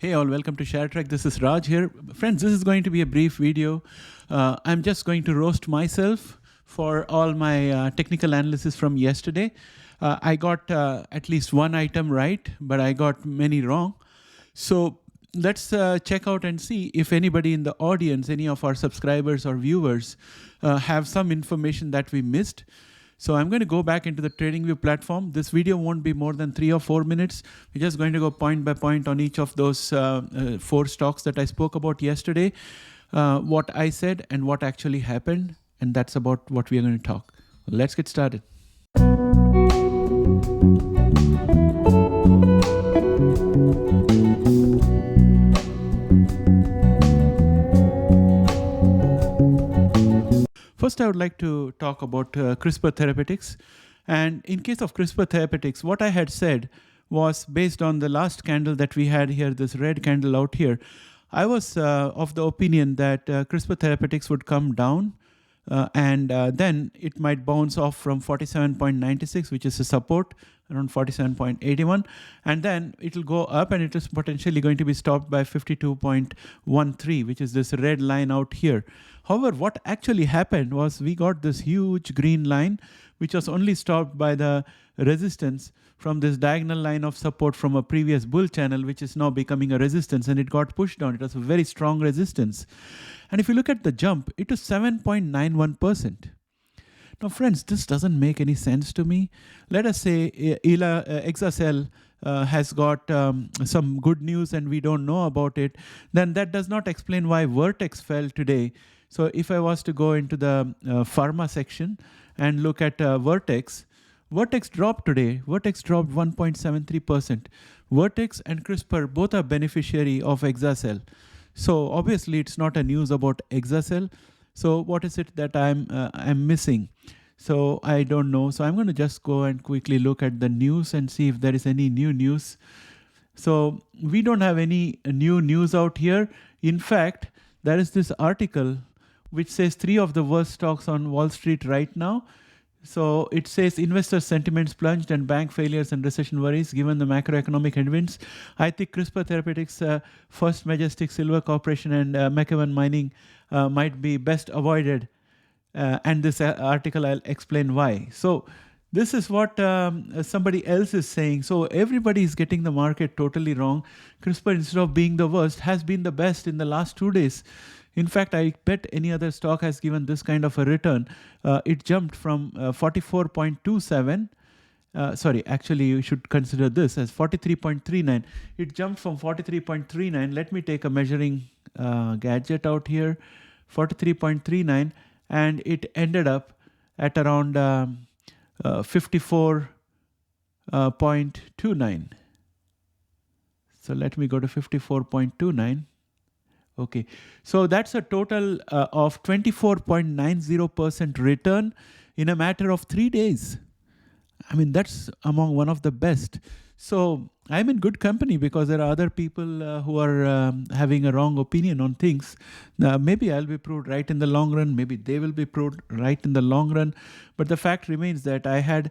Hey all, welcome to ShareTrack. This is Raj here. Friends, this is going to be a brief video. I'm just going to roast myself for all my technical analysis from yesterday. I got at least one item right, but I got many wrong. So let's check out and see if anybody in the audience, any of our subscribers or viewers have some information that we missed. So I'm going to go back into the TradingView platform. This video won't be more than 3 or 4 minutes. We're just going to go point by point on each of those 4 stocks that I spoke about yesterday, what I said and what actually happened. And that's about what we are going to talk. Let's get started. First, I would like to talk about CRISPR Therapeutics. And in case of CRISPR Therapeutics, what I had said was based on the last candle that we had here, this red candle out here. I was of the opinion that CRISPR Therapeutics would come down and then it might bounce off from 47.96, which is a support, around 47.81, and then it will go up and it is potentially going to be stopped by 52.13, which is this red line out here. However, what actually happened was we got this huge green line, which was only stopped by the resistance from this diagonal line of support from a previous bull channel, which is now becoming a resistance, and it got pushed down. It was a very strong resistance. And if you look at the jump, it was 7.91%. Now, friends, this doesn't make any sense to me. Let us say Exacel has got some good news and we don't know about it. Then that does not explain why Vertex fell today. So if I was to go into the pharma section and look at Vertex dropped today. Vertex dropped 1.73%. Vertex and CRISPR both are beneficiary of Exacel. So obviously it's not a news about Exacel. So what is it that I'm missing? So I don't know. So I'm going to just go and quickly look at the news and see if there is any new news. So we don't have any new news out here. In fact, there is this article which says 3 of the worst stocks on Wall Street right now. So it says investor sentiments plunged and bank failures and recession worries given the macroeconomic headwinds. I think CRISPR Therapeutics, First Majestic Silver Corporation and McEwen Mining might be best avoided. And this article, I'll explain why. So this is what somebody else is saying. So everybody is getting the market totally wrong. CRISPR, instead of being the worst, has been the best in the last 2 days. In fact, I bet any other stock has given this kind of a return. It jumped from 44.27. Sorry, actually, you should consider this as 43.39. It jumped from 43.39. Let me take a measuring gadget out here. 43.39. And it ended up at around 54.29. So let me go to 54.29. Okay, so that's a total of 24.90% return in a matter of 3 days. I mean, that's among one of the best. So I'm in good company because there are other people who are having a wrong opinion on things. Maybe I'll be proved right in the long run. Maybe they will be proved right in the long run. But the fact remains that I had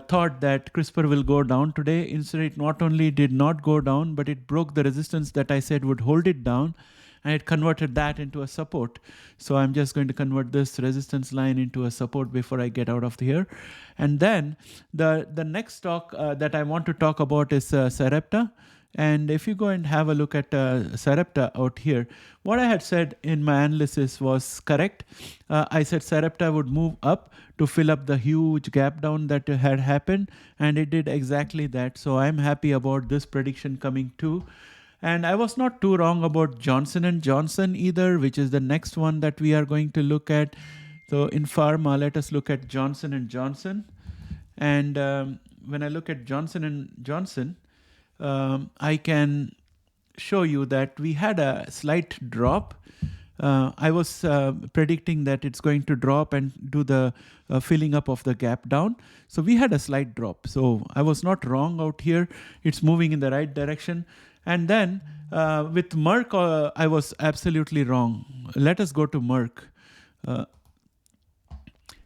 thought that CRISPR will go down today. Instead, it not only did not go down, but it broke the resistance that I said would hold it down. And it converted that into a support. So I'm just going to convert this resistance line into a support before I get out of here. And then the next stock that I want to talk about is Sarepta. And if you go and have a look at Sarepta out here, what I had said in my analysis was correct. I said Sarepta would move up to fill up the huge gap down that had happened. And it did exactly that. So I'm happy about this prediction coming too. And I was not too wrong about Johnson & Johnson either, which is the next one that we are going to look at. So in pharma, let us look at Johnson & Johnson. And when I look at Johnson & Johnson, I can show you that we had a slight drop. I was predicting that it's going to drop and do the filling up of the gap down. So we had a slight drop. So I was not wrong out here. It's moving in the right direction. And then with Merck, I was absolutely wrong. Let us go to Merck.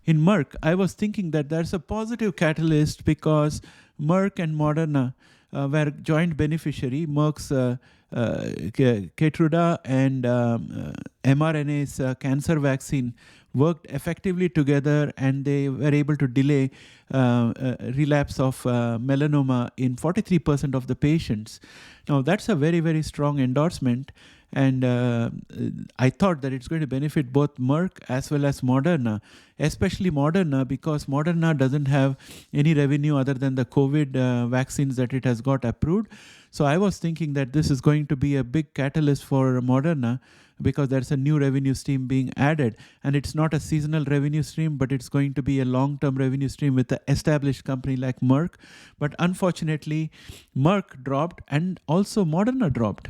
In Merck, I was thinking that there's a positive catalyst because Merck and Moderna were joint beneficiary. Merck's Keytruda and mRNA's cancer vaccine worked effectively together, and they were able to delay relapse of melanoma in 43% of the patients. Now, that's a very, very strong endorsement. And I thought that it's going to benefit both Merck as well as Moderna, especially Moderna, because Moderna doesn't have any revenue other than the COVID vaccines that it has got approved. So I was thinking that this is going to be a big catalyst for Moderna, because there's a new revenue stream being added, and it's not a seasonal revenue stream, but it's going to be a long-term revenue stream with an established company like Merck. But unfortunately, Merck dropped, and also Moderna dropped.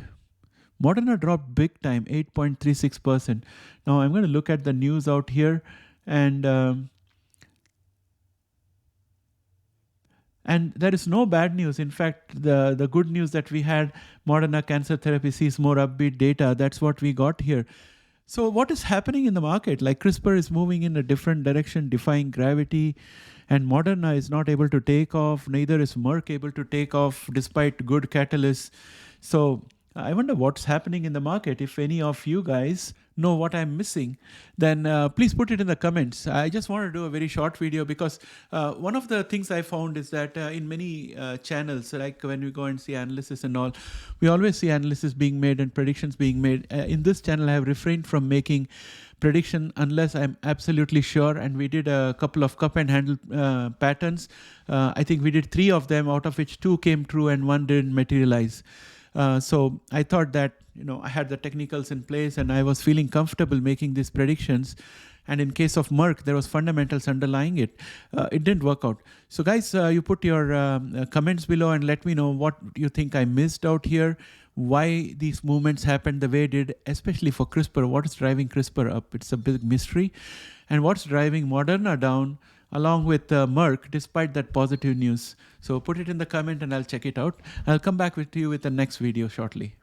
Moderna dropped big time, 8.36%. Now I'm going to look at the news out here, and there is no bad news. In fact, the good news that we had, Moderna cancer therapy sees more upbeat data. That's what we got here. So what is happening in the market? Like, CRISPR is moving in a different direction, defying gravity, and Moderna is not able to take off. Neither is Merck able to take off despite good catalysts. So I wonder what's happening in the market. If any of you guys know what I'm missing, then please put it in the comments. I just want to do a very short video, because one of the things I found is that in many channels, like when we go and see analysis and all, we always see analysis being made and predictions being made. In this channel, I have refrained from making prediction unless I'm absolutely sure. And we did a couple of cup and handle patterns. I think we did 3 of them, out of which 2 came true and 1 didn't materialize. So I thought that, I had the technicals in place and I was feeling comfortable making these predictions. And in case of Merck, there was fundamentals underlying it. It didn't work out. So guys, you put your comments below and let me know what you think I missed out here, why these movements happened the way it did, especially for CRISPR. What is driving CRISPR up? It's a big mystery. And what's driving Moderna down, along with Merck, despite that positive news. So put it in the comment and I'll check it out. I'll come back with you with the next video shortly.